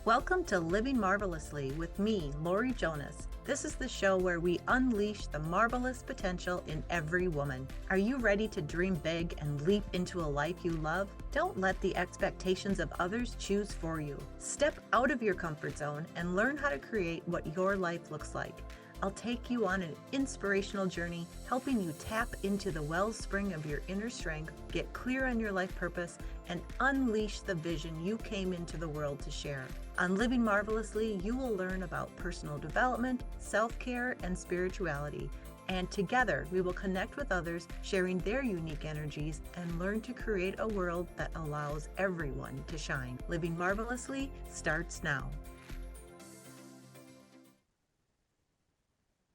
Welcome to Living Marvelously with me, Laurie Jonas. This is the show where we unleash the marvelous potential in every woman. Are you ready to dream big and leap into a life you love? Don't let the expectations of others choose for you. Step out of your comfort zone and learn how to create what your life looks like. I'll take you on an inspirational journey, helping you tap into the wellspring of your inner strength, get clear on your life purpose, and unleash the vision you came into the world to share. On Living Marvelously, you will learn about personal development, self-care, and spirituality. And together, we will connect with others, sharing their unique energies, and learn to create a world that allows everyone to shine. Living Marvelously starts now.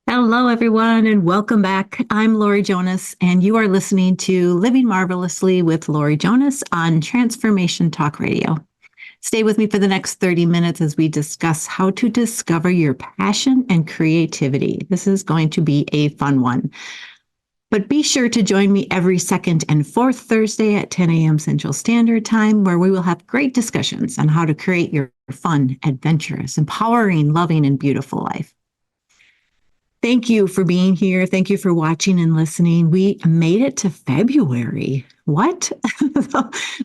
Hello, everyone, and welcome back. I'm Laurie Jonas, and you are listening to Living Marvelously with Laurie Jonas on Transformation Talk Radio. Stay with me for the next 30 minutes as we discuss how to discover your passion and creativity. This is going to be a fun one. But be sure to join me every second and fourth Thursday at 10 a.m. Central Standard Time, where we will have great discussions on how to create your fun, adventurous, empowering, loving, and beautiful life. Thank you for being here. Thank you for watching and listening. We made it to February. What?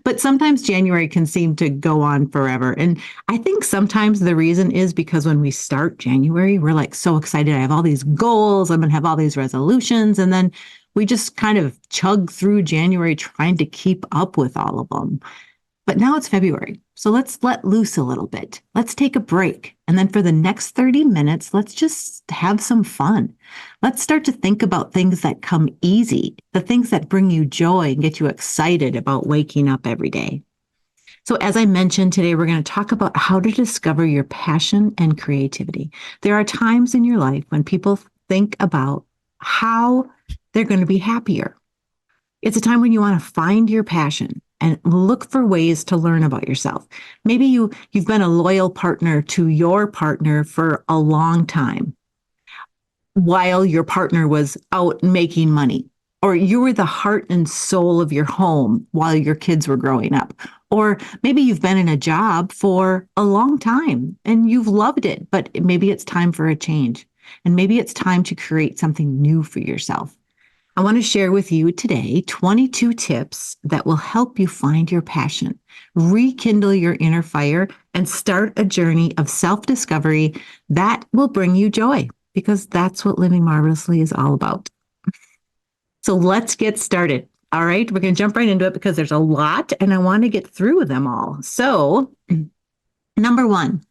But sometimes January can seem to go on forever. And I think sometimes the reason is because when we start January, we're like so excited. I have all these goals. I'm going to have all these resolutions. And then we just kind of chug through January trying to keep up with all of them. But now it's February. So let's let loose a little bit. Let's take a break. And then for the next 30 minutes, let's just have some fun. Let's start to think about things that come easy, the things that bring you joy and get you excited about waking up every day. So as I mentioned today, we're going to talk about how to discover your passion and creativity. There are times in your life when people think about how they're going to be happier. It's a time when you want to find your passion and look for ways to learn about yourself. Maybe you've been a loyal partner to your partner for a long time while your partner was out making money, or you were the heart and soul of your home while your kids were growing up. Or maybe you've been in a job for a long time and you've loved it, but maybe it's time for a change. And maybe it's time to create something new for yourself. I want to share with you today 22 tips that will help you find your passion, rekindle your inner fire, and start a journey of self-discovery that will bring you joy, because that's what Living Marvelously is all about. So let's get started. All right, we're going to jump right into it because there's a lot and I want to get through them all. So, number one,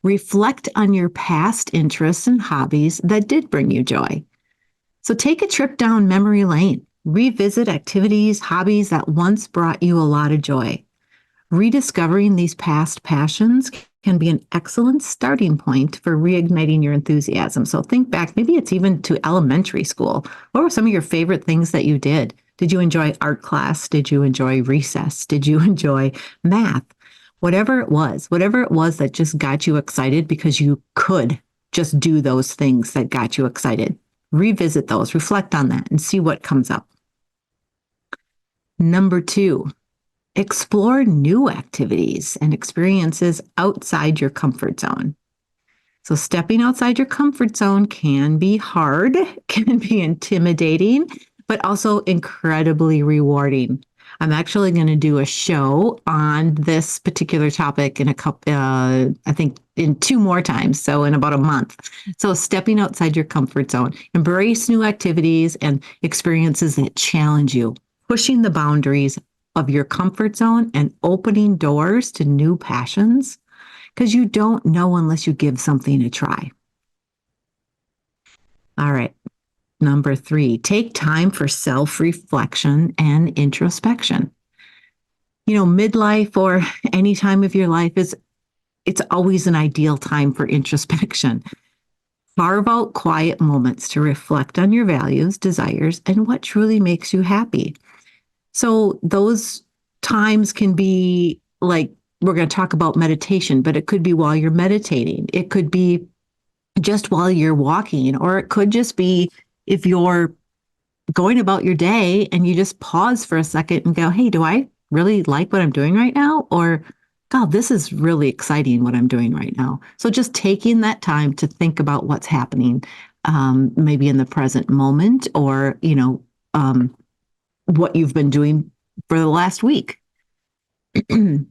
reflect on your past interests and hobbies that did bring you joy. So take a trip down memory lane, revisit activities, hobbies that once brought you a lot of joy. Rediscovering these past passions can be an excellent starting point for reigniting your enthusiasm. So think back, maybe it's even to elementary school. What were some of your favorite things that you did? Did you enjoy art class? Did you enjoy recess? Did you enjoy math? Whatever it was that just got you excited because you could just do those things that got you excited. Revisit those, reflect on that, and see what comes up. Number two, explore new activities and experiences outside your comfort zone. So stepping outside your comfort zone can be hard, can be intimidating, but also incredibly rewarding. I'm actually going to do a show on this particular topic in a couple, I think in 2 more times. So in about a month. So stepping outside your comfort zone, embrace new activities and experiences that challenge you, pushing the boundaries of your comfort zone and opening doors to new passions, because you don't know unless you give something a try. All right. Number 3, take time for self-reflection and introspection. You know, midlife or any time of your life it's always an ideal time for introspection. Carve out quiet moments to reflect on your values, desires, and what truly makes you happy. So those times can be like, we're going to talk about meditation, but it could be while you're meditating. It could be just while you're walking, or it could just be if you're going about your day and you just pause for a second and go, hey, do I really like what I'm doing right now? Or God, this is really exciting what I'm doing right now. So just taking that time to think about what's happening, maybe in the present moment, or, what you've been doing for the last week. All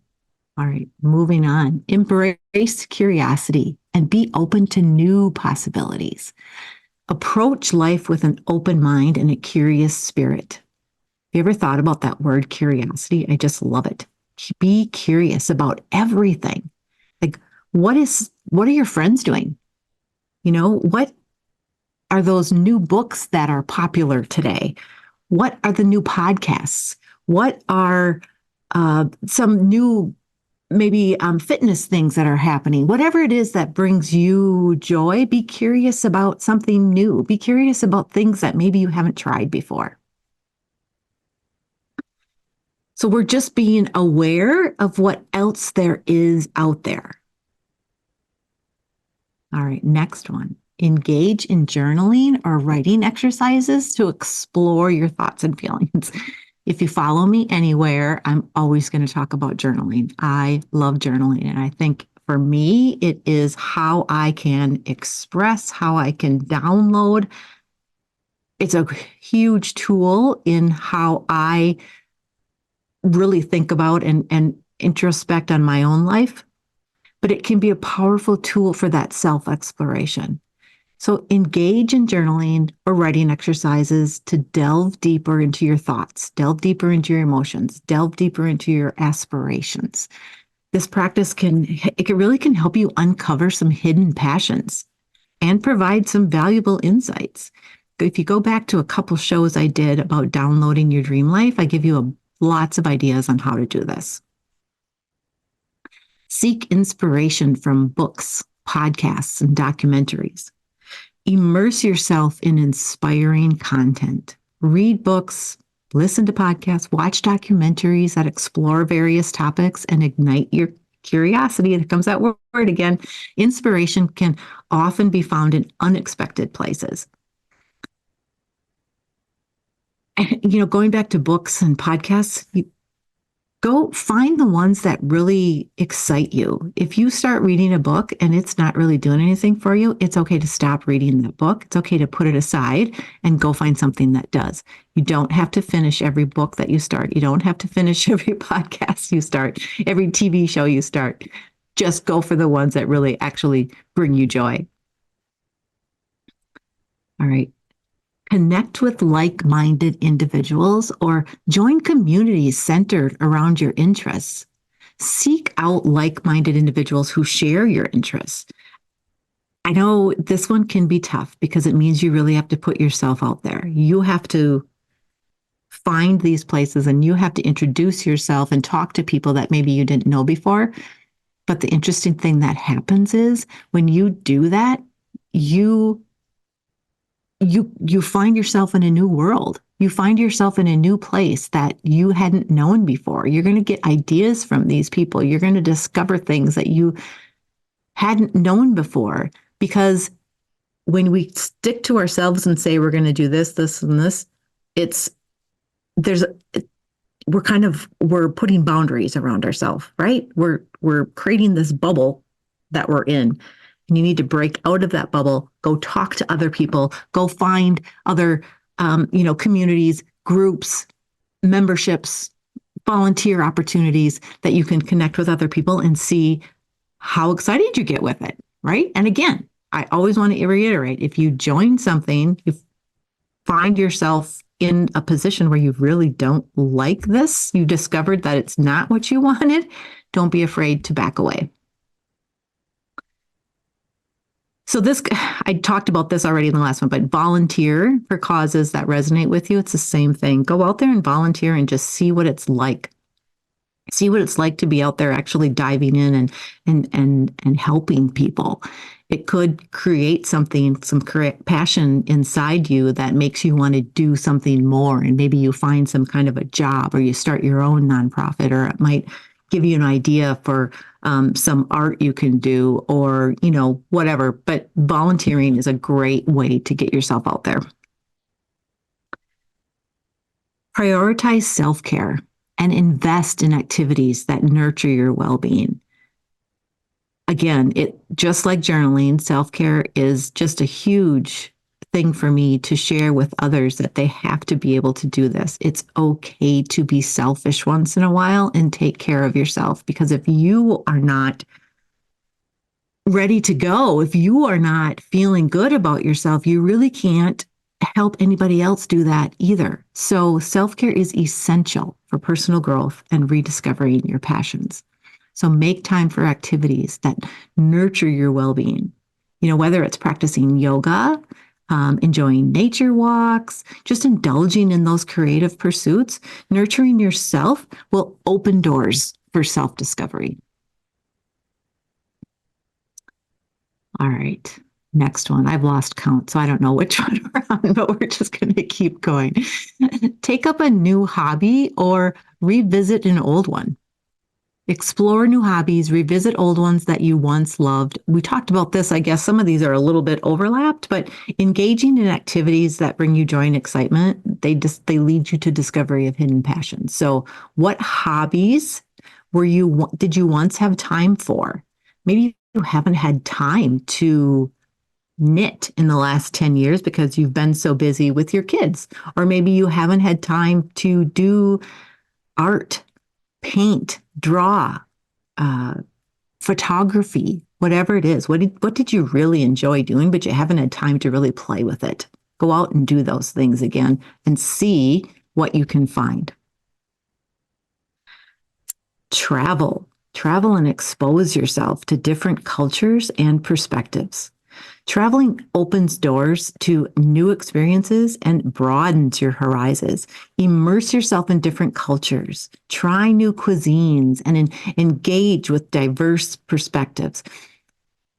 right, moving on. Embrace curiosity and be open to new possibilities. Approach life with an open mind and a curious spirit. Have you ever thought about that word curiosity? I just love it. Be curious about everything. Like, what are your friends doing? What are those new books that are popular today? What are the new podcasts? What are some new maybe fitness things that are happening? Whatever it is that brings you joy, be curious about something new. Be curious about things that maybe you haven't tried before. So we're just being aware of what else there is out there. All right, next one. Engage in journaling or writing exercises to explore your thoughts and feelings. If you follow me anywhere, I'm always going to talk about journaling. I love journaling. And I think for me, it is how I can express, how I can download. It's a huge tool in how I really think about and introspect on my own life, but it can be a powerful tool for that self-exploration. So engage in journaling or writing exercises to delve deeper into your thoughts, delve deeper into your emotions, delve deeper into your aspirations. This practice can help you uncover some hidden passions and provide some valuable insights. If you go back to a couple shows I did about downloading your dream life, I give you lots of ideas on how to do this. Seek inspiration from books, podcasts, and documentaries. Immerse yourself in inspiring content. Read books, listen to podcasts, watch documentaries that explore various topics and ignite your curiosity. It comes that word again. Inspiration can often be found in unexpected places. And, going back to books and podcasts, go find the ones that really excite you. If you start reading a book and it's not really doing anything for you, it's okay to stop reading that book. It's okay to put it aside and go find something that does. You don't have to finish every book that you start. You don't have to finish every podcast you start, every TV show you start. Just go for the ones that really actually bring you joy. All right. Connect with like-minded individuals or join communities centered around your interests. Seek out like-minded individuals who share your interests. I know this one can be tough because it means you really have to put yourself out there. You have to find these places and you have to introduce yourself and talk to people that maybe you didn't know before. But the interesting thing that happens is when you do that, you find yourself in a new world. You find yourself in a new place that you hadn't known before. You're going to get ideas from these people. You're going to discover things that you hadn't known before. Because when we stick to ourselves and say we're going to do this, this, and this, we're putting boundaries around ourselves, right? We're creating this bubble that we're in. And you need to break out of that bubble, go talk to other people, go find other, communities, groups, memberships, volunteer opportunities that you can connect with other people and see how excited you get with it, right? And again, I always want to reiterate, if you join something, you find yourself in a position where you really don't like this, you discovered that it's not what you wanted, don't be afraid to back away. So I talked about this already in the last one, but volunteer for causes that resonate with you. It's the same thing. Go out there and volunteer and just see what it's like. See what it's like to be out there actually diving in and helping people. It could create some passion inside you that makes you want to do something more. And maybe you find some kind of a job or you start your own nonprofit, or it might give you an idea for some art you can do, or, whatever. But volunteering is a great way to get yourself out there. Prioritize self-care. and invest in activities that nurture your well-being. Again, it just like journaling, self-care is just a huge thing for me to share with others that they have to be able to do this. It's okay to be selfish once in a while and take care of yourself, because if you are not ready to go, if you are not feeling good about yourself, you really can't help anybody else do that either. So self-care is essential for personal growth and rediscovering your passions. So make time for activities that nurture your well-being. You know, whether it's practicing yoga, enjoying nature walks, just indulging in those creative pursuits, nurturing yourself will open doors for self-discovery. All right. Next one. I've lost count, so I don't know which one we're on, but we're just going to keep going. Take up a new hobby or revisit an old one. Explore new hobbies, revisit old ones that you once loved. We talked about this. I guess some of these are a little bit overlapped, but engaging in activities that bring you joy and excitement, they lead you to discovery of hidden passions. So what hobbies did you once have time for? Maybe you haven't had time to knit in the last 10 years because you've been so busy with your kids, or maybe you haven't had time to do art, paint, draw, photography, whatever it is. What did you really enjoy doing, but you haven't had time to really play with it? Go out and do those things again and see what you can find. Travel and expose yourself to different cultures and perspectives. Traveling opens doors to new experiences and broadens your horizons. Immerse yourself in different cultures, try new cuisines, and engage with diverse perspectives.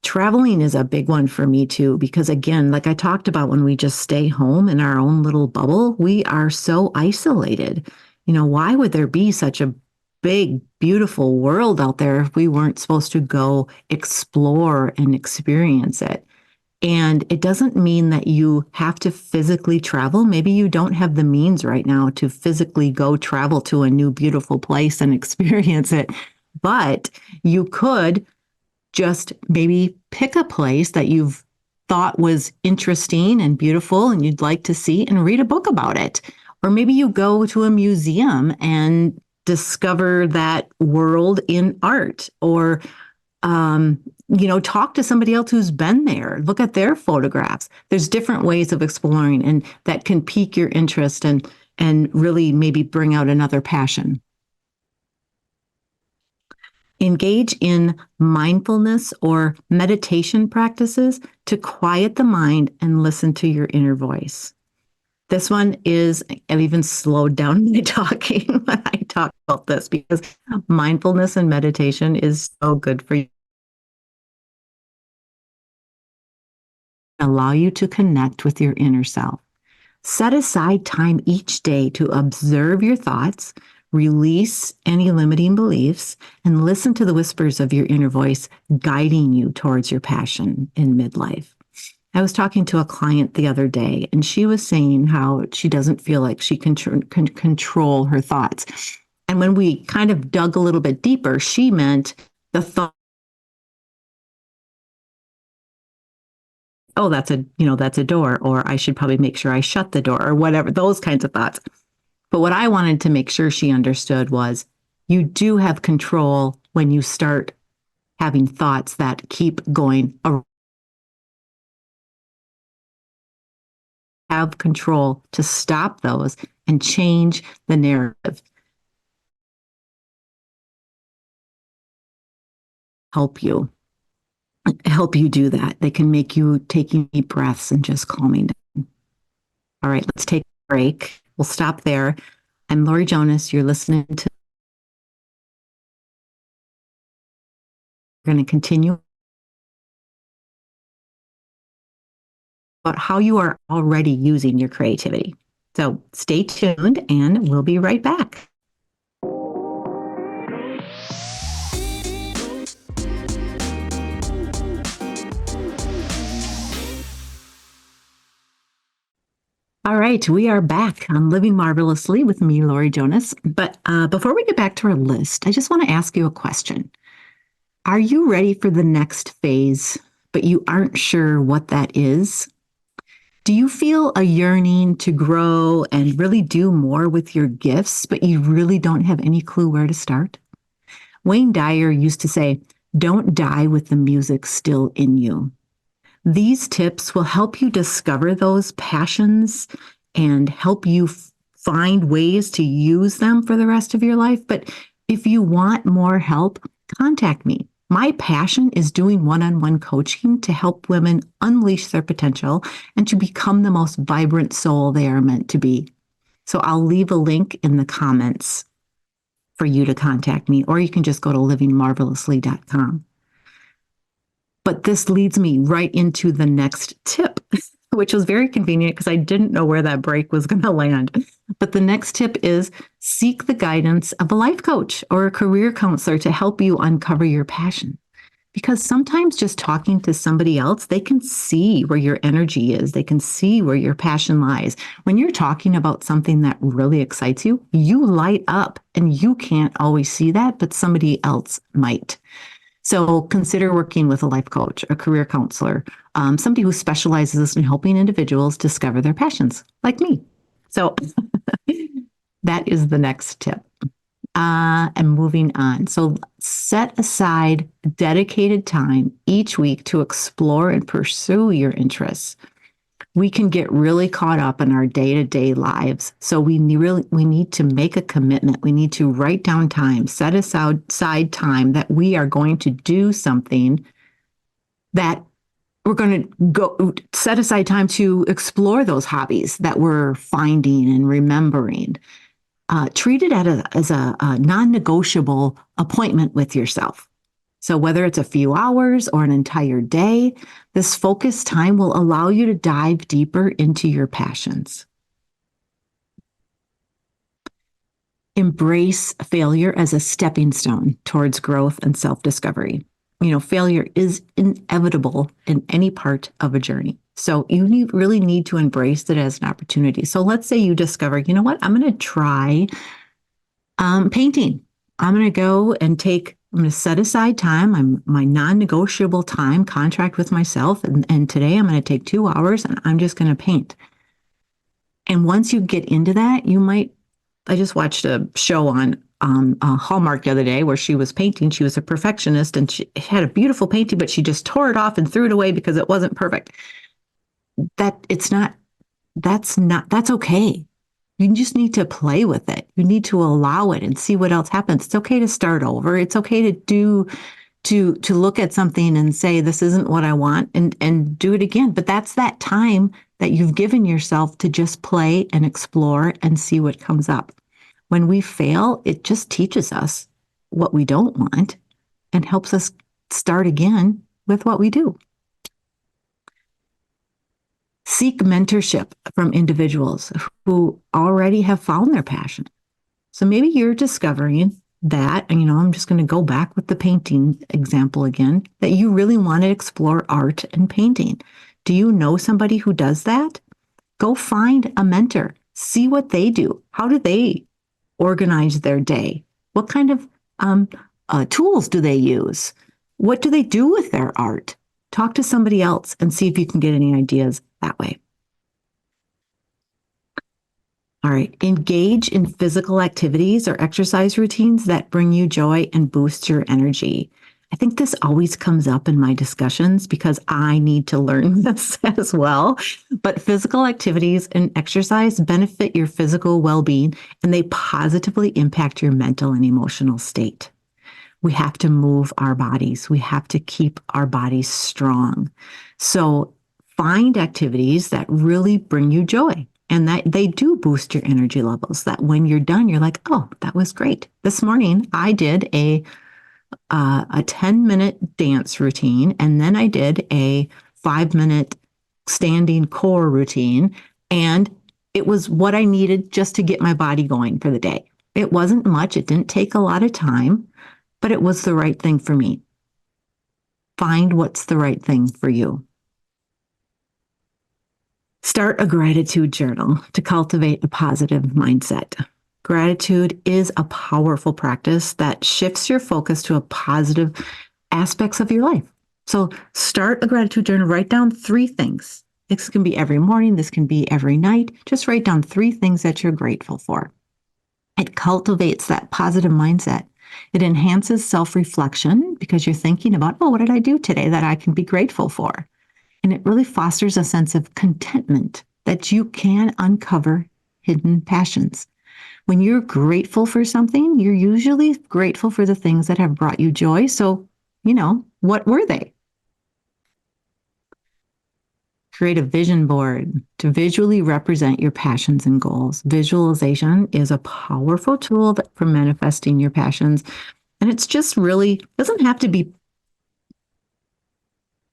Traveling is a big one for me too, because again, like I talked about, when we just stay home in our own little bubble, we are so isolated. You know, why would there be such a big, beautiful world out there if we weren't supposed to go explore and experience it? And it doesn't mean that you have to physically travel. Maybe you don't have the means right now to physically go travel to a new, beautiful place and experience it. But you could just maybe pick a place that you've thought was interesting and beautiful and you'd like to see and read a book about it. Or maybe you go to a museum and discover that world in art, or talk to somebody else who's been there, look at their photographs. There's different ways of exploring, and that can pique your interest and really maybe bring out another passion. Engage in mindfulness or meditation practices to quiet the mind and listen to your inner voice. This one is, I've even slowed down my talking when I talk about this, because mindfulness and meditation is so good for you. Allow you to connect with your inner self. Set aside time each day to observe your thoughts, release any limiting beliefs, and listen to the whispers of your inner voice guiding you towards your passion in midlife. I was talking to a client the other day, and she was saying how she doesn't feel like she can control her thoughts. And when we kind of dug a little bit deeper, she meant the thought, oh, that's a door, or I should probably make sure I shut the door, or whatever, those kinds of thoughts. But what I wanted to make sure she understood was, you do have control when you start having thoughts that keep going around. Have control to stop those and change the narrative. Help you do that. They can make you taking deep breaths and just calming down. All right, let's take a break. We'll stop there. I'm Laurie Jonas. You're listening to. We're going to continue about how you are already using your creativity. So stay tuned, and we'll be right back. All right, we are back on Living Marvelously with me, Laurie Jonas. But before we get back to our list, I just want to ask you a question. Are you ready for the next phase, but you aren't sure what that is? Do you feel a yearning to grow and really do more with your gifts, but you really don't have any clue where to start? Wayne Dyer used to say, "Don't die with the music still in you." These tips will help you discover those passions and help you find ways to use them for the rest of your life. But if you want more help, contact me. My passion is doing one-on-one coaching to help women unleash their potential and to become the most vibrant soul they are meant to be. So I'll leave a link in the comments for you to contact me, or you can just go to livingmarvelously.com. But this leads me right into the next tip, which was very convenient because I didn't know where that break was going to land. But the next tip is seek the guidance of a life coach or a career counselor to help you uncover your passion. Because sometimes just talking to somebody else, they can see where your energy is. They can see where your passion lies. When you're talking about something that really excites you, you light up, and you can't always see that, but somebody else might. So consider working with a life coach, a career counselor, somebody who specializes in helping individuals discover their passions, like me. So that is the next tip. And moving on. So set aside dedicated time each week to explore and pursue your interests. We can get really caught up in our day-to-day lives. So we need to make a commitment. We need to write down time, set aside time that we are going to do something, that we're going to go set aside time to explore those hobbies that we're finding and remembering. Treat it as a non-negotiable appointment with yourself. So whether it's a few hours or an entire day, this focused time will allow you to dive deeper into your passions. Embrace failure as a stepping stone towards growth and self-discovery. You know, failure is inevitable in any part of a journey. So you really need to embrace it as an opportunity. So let's say you discover, you know what, I'm going to try painting. I'm going to set aside time, my non-negotiable time contract with myself. And today I'm going to take 2 hours and I'm just going to paint. And once you get into that, I just watched a show on Hallmark the other day where she was painting. She was a perfectionist and she had a beautiful painting, but she just tore it off and threw it away because it wasn't perfect. That's okay. You just need to play with it. You need to allow it and see what else happens. It's okay to start over. It's okay to look at something and say, this isn't what I want, and do it again. But that's that time that you've given yourself to just play and explore and see what comes up. When we fail, it just teaches us what we don't want and helps us start again with what we do. Seek mentorship from individuals who already have found their passion. So maybe you're discovering that, and I'm just going to go back with the painting example again, that you really want to explore art and painting. Do you know somebody who does that? Go find a mentor. See what they do. How do they organize their day? What kind of tools do they use? What do they do with their art? Talk to somebody else and see if you can get any ideas that way. All right. Engage in physical activities or exercise routines that bring you joy and boost your energy. I think this always comes up in my discussions because I need to learn this as well. But physical activities and exercise benefit your physical well-being, and they positively impact your mental and emotional state. We have to move our bodies. We have to keep our bodies strong. So find activities that really bring you joy and that they do boost your energy levels, that when you're done, you're like, oh, that was great. This morning, I did a 10-minute dance routine, and then I did a 5-minute standing core routine, and it was what I needed just to get my body going for the day. It wasn't much. It didn't take a lot of time, but it was the right thing for me. Find what's the right thing for you. Start a gratitude journal to cultivate a positive mindset. Gratitude is a powerful practice that shifts your focus to a positive aspects of your life. So start a gratitude journal, write down 3 things. This can be every morning, this can be every night. Just write down 3 things that you're grateful for. It cultivates that positive mindset. It enhances self-reflection because you're thinking about, oh, what did I do today that I can be grateful for? And it really fosters a sense of contentment that you can uncover hidden passions. When you're grateful for something, you're usually grateful for the things that have brought you joy. So, what were they? Create a vision board to visually represent your passions and goals. Visualization is a powerful tool for manifesting your passions. And it's just really, doesn't have to be,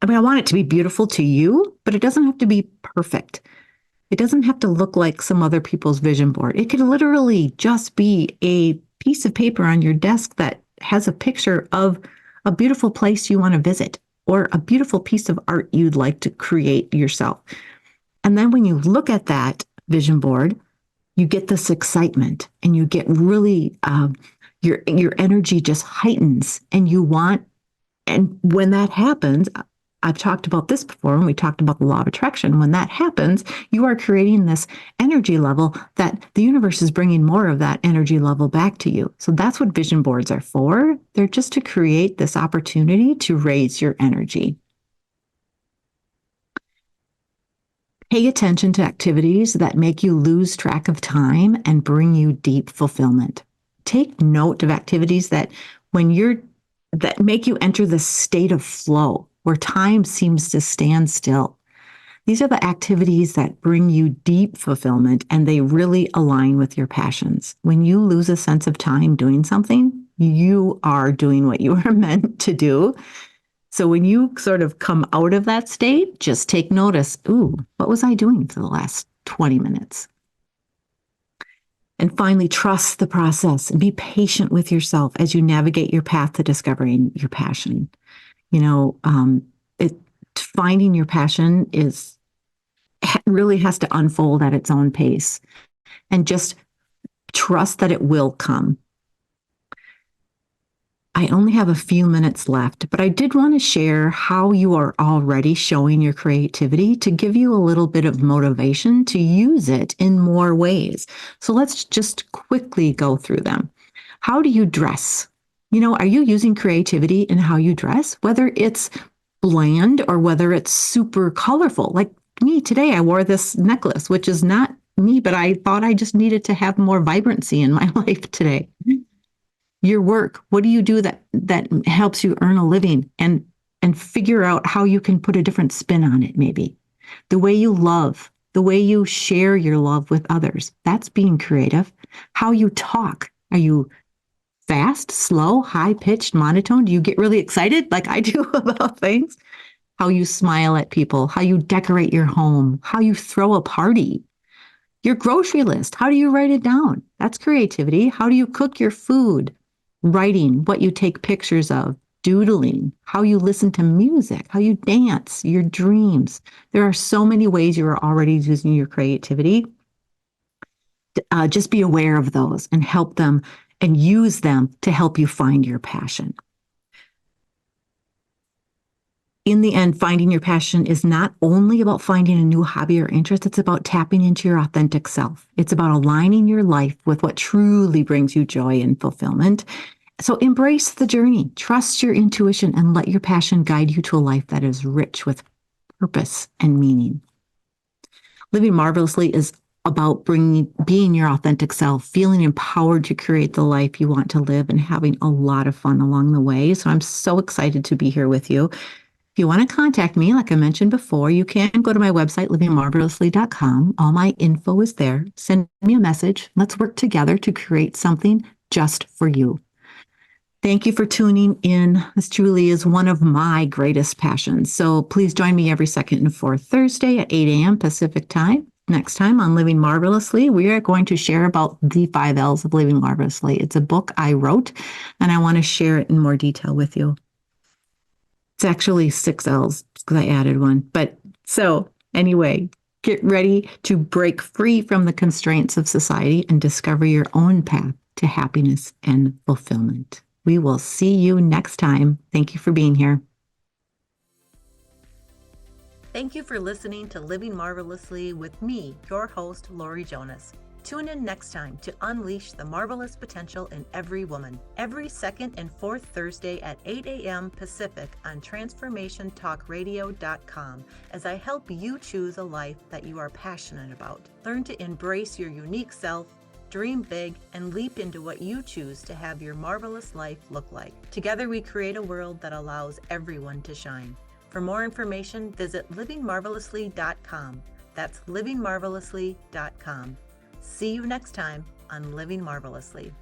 I want it to be beautiful to you, but it doesn't have to be perfect. It doesn't have to look like some other people's vision board. It could literally just be a piece of paper on your desk that has a picture of a beautiful place you want to visit or a beautiful piece of art you'd like to create yourself. And then when you look at that vision board, you get this excitement and you get really, your energy just heightens and when that happens, I've talked about this before when we talked about the law of attraction. When that happens, you are creating this energy level that the universe is bringing more of that energy level back to you. So that's what vision boards are for. They're just to create this opportunity to raise your energy. Pay attention to activities that make you lose track of time and bring you deep fulfillment. Take note of activities that make you enter the state of flow, where time seems to stand still. These are the activities that bring you deep fulfillment, and they really align with your passions. When you lose a sense of time doing something, you are doing what you are meant to do. So when you sort of come out of that state, just take notice, ooh, what was I doing for the last 20 minutes? And finally, trust the process and be patient with yourself as you navigate your path to discovering your passion. Finding your passion really has to unfold at its own pace, and just trust that it will come. I only have a few minutes left, but I did want to share how you are already showing your creativity to give you a little bit of motivation to use it in more ways. So let's just quickly go through them. How do you dress? Are you using creativity in how you dress? Whether it's bland or whether it's super colorful. Like me today, I wore this necklace, which is not me, but I thought I just needed to have more vibrancy in my life today. Your work, what do you do that helps you earn a living and figure out how you can put a different spin on it, maybe. The way you love, the way you share your love with others, that's being creative. How you talk, are you fast, slow, high-pitched, monotone? Do you get really excited like I do about things? How you smile at people, how you decorate your home, how you throw a party. Your grocery list, how do you write it down? That's creativity. How do you cook your food? Writing, what you take pictures of, doodling, how you listen to music, how you dance, your dreams. There are so many ways you are already using your creativity. Just be aware of those and help them and use them to help you find your passion. In the end, finding your passion is not only about finding a new hobby or interest, it's about tapping into your authentic self. It's about aligning your life with what truly brings you joy and fulfillment. So embrace the journey, trust your intuition, and let your passion guide you to a life that is rich with purpose and meaning. Living marvelously is about being your authentic self, feeling empowered to create the life you want to live, and having a lot of fun along the way. So I'm so excited to be here with you. If you want to contact me, like I mentioned before, you can go to my website, livingmarvelously.com. All my info is there. Send me a message. Let's work together to create something just for you. Thank you for tuning in. This truly is one of my greatest passions. So please join me every second and fourth Thursday at 8 a.m. Pacific time. Next time on Living Marvelously, we are going to share about the 5 L's of Living Marvelously. It's a book I wrote, and I want to share it in more detail with you. It's actually 6 L's because I added one. But so anyway, Get ready to break free from the constraints of society and discover your own path to happiness and fulfillment. We will see you next time. Thank you for being here. Thank you for listening to Living Marvelously with me, your host, Laurie Jonas. Tune in next time to unleash the marvelous potential in every woman, every second and fourth Thursday at 8 a.m. Pacific on transformationtalkradio.com as I help you choose a life that you are passionate about. Learn to embrace your unique self, dream big, and leap into what you choose to have your marvelous life look like. Together we create a world that allows everyone to shine. For more information, visit livingmarvelously.com. That's livingmarvelously.com. See you next time on Living Marvelously.